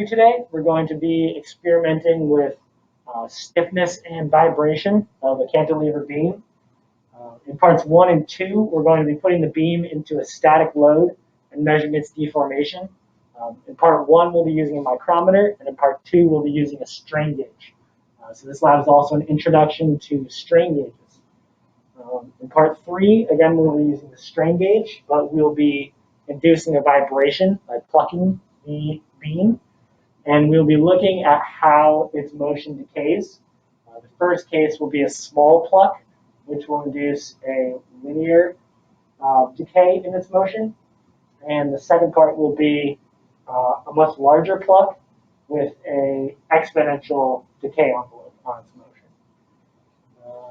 Today, we're going to be experimenting with stiffness and vibration of a cantilever beam. In parts 1 and 2, we're going to be putting the beam into a static load and measuring its deformation. In part 1, we'll be using a micrometer, and in part 2, we'll be using a strain gauge. So this lab is also an introduction to strain gauges. In part 3, again, we'll be using the strain gauge, but we'll be inducing a vibration by plucking the beam. And we'll be looking at how its motion decays. The first case will be a small pluck, which will induce a linear decay in its motion. And the second part will be a much larger pluck with an exponential decay envelope on its motion.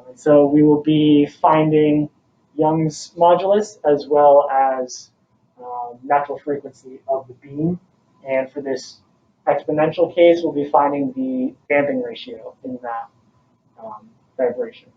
And so we will be finding Young's modulus as well as natural frequency of the beam. And for this exponential case, we'll be finding the damping ratio in that vibration.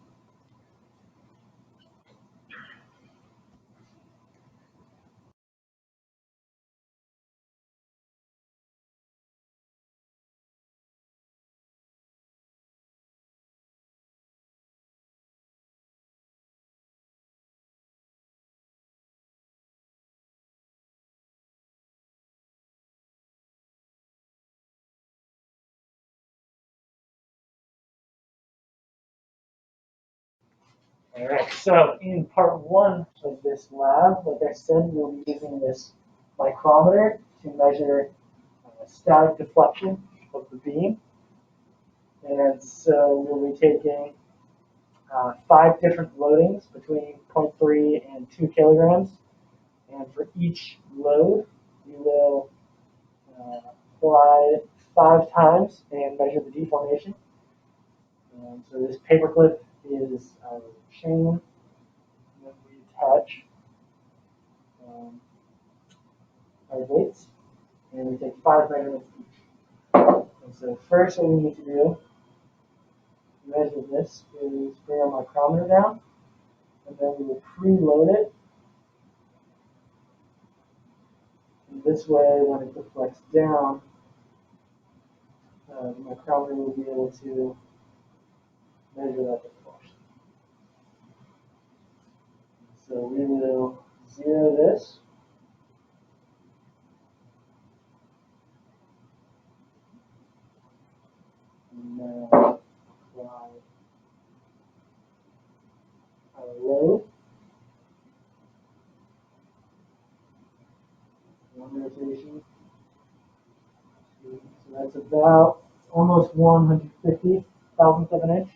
All right, so in part 1 of this lab, like I said, we'll be using this micrometer to measure static deflection of the beam. And so we'll be taking 5 different loadings between 0.3 and 2 kilograms. And for each load, we will apply 5 times and measure the deformation. So this paperclip is our chain that we attach our weights, and we take 5 measurements each. And so first what we need to do to measure this is bring our micrometer down, and then we will preload it. And this way, when it deflects down, the micrometer will be able to measure that deflection. So we will zero this. And then apply our load. One rotation. So that's about almost 150 thousandths of an inch.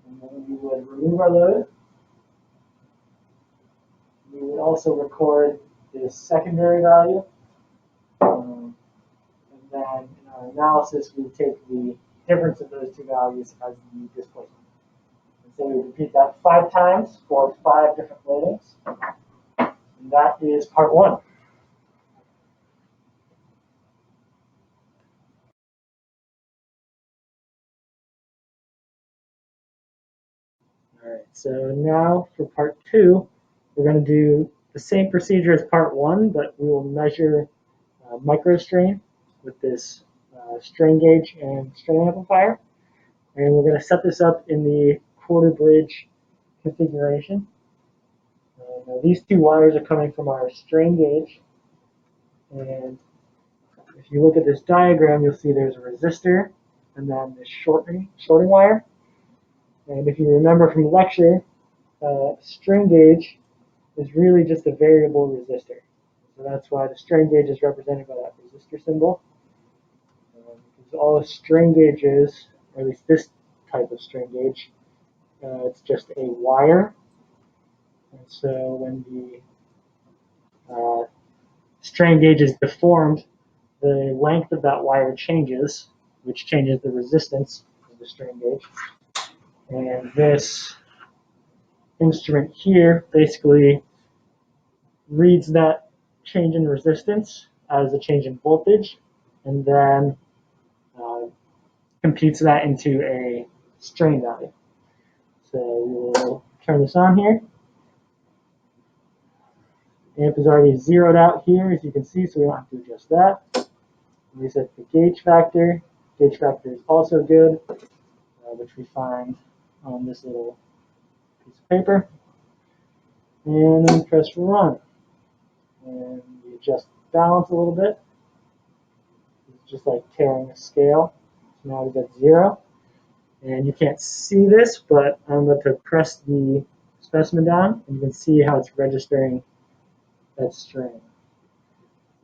And then we would remove our load. We would also record the secondary value. And then in our analysis, we would take the difference of those two values as the displacement. And so we would repeat that 5 times for 5 different loadings. And that is part 1. All right, so now for part 2, we're going to do the same procedure as part 1, but we will measure microstrain with this strain gauge and strain amplifier. And we're going to set this up in the quarter bridge configuration. Now these 2 wires are coming from our strain gauge. And if you look at this diagram, you'll see there's a resistor and then this shorting wire. And if you remember from the lecture, strain gauge is really just a variable resistor. So that's why the strain gauge is represented by that resistor symbol. Because all a strain gauge is, or at least this type of strain gauge, it's just a wire. And so when the strain gauge is deformed, the length of that wire changes, which changes the resistance of the strain gauge. And this instrument here basically reads that change in resistance as a change in voltage, and then computes that into a strain value. So we'll turn this on here. Amp is already zeroed out here, as you can see, so we don't have to adjust that. We set the gauge factor. Gauge factor is also good, which we find on this little piece of paper. And then we press run. And we adjust the balance a little bit. It's just like tearing a scale. So now we've got 0. And you can't see this, but I'm going to press the specimen down, and you can see how it's registering that strain.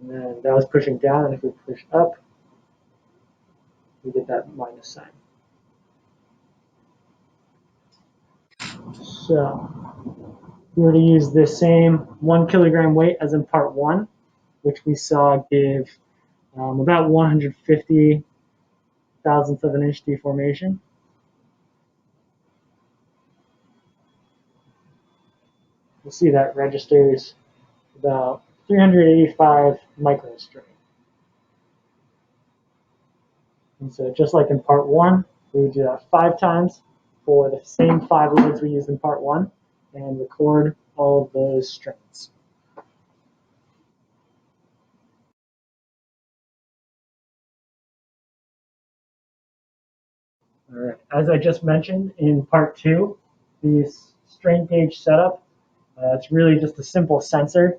And then that was pushing down, and if we push up, we get that minus sign. So if we were to use this same 1 kilogram weight as in part 1, which we saw give about 150 thousandths of an inch deformation. You'll see that registers about 385 microstrain. And so just like in part 1, we would do that 5 times for the same 5 loads we used in part 1 and record all of those strains. All right. As I just mentioned in part 2, the strain gauge setup, it's really just a simple sensor.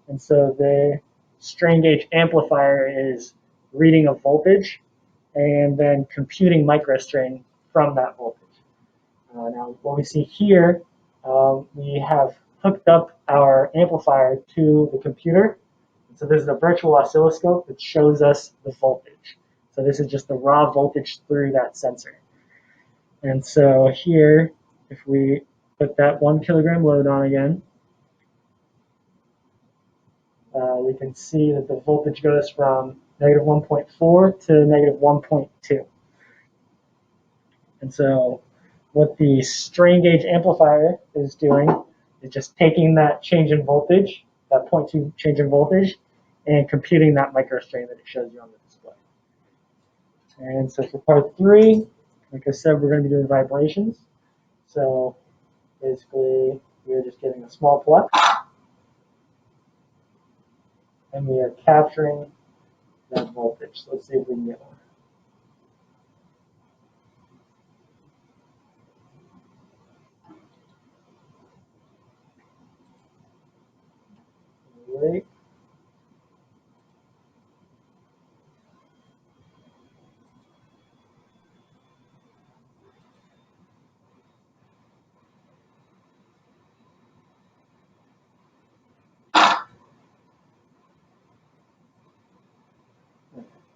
And so the strain gauge amplifier is reading a voltage and then computing microstrain from that voltage. Now, what we see here, we have hooked up our amplifier to the computer. So this is a virtual oscilloscope that shows us the voltage. So this is just the raw voltage through that sensor. And so here, if we put that 1 kilogram load on again, we can see that the voltage goes from negative 1.4 to negative 1.2. And so what the strain gauge amplifier is doing is just taking that change in voltage, that 0.2 change in voltage, and computing that microstrain that it shows you on the display. And so for part 3, like I said, we're going to be doing vibrations. So basically, we're just getting a small pluck, and we are capturing that voltage. So let's see if we can get one. Right.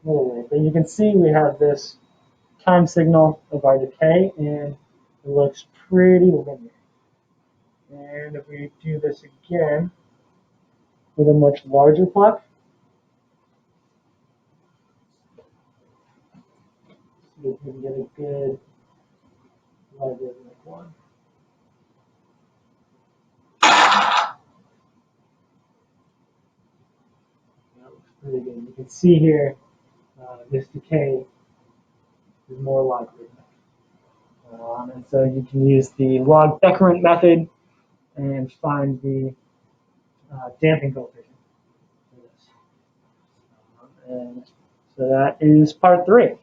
Anyway, but you can see we have this time signal of our decay, and it looks pretty linear. And if we do this again with a much larger pluck, see if we can get a good logarithmic one. That looks pretty good. You can see here this decay is more logarithmic. And so you can use the log decrement method and find the damping coefficient for this. And so that is part 3.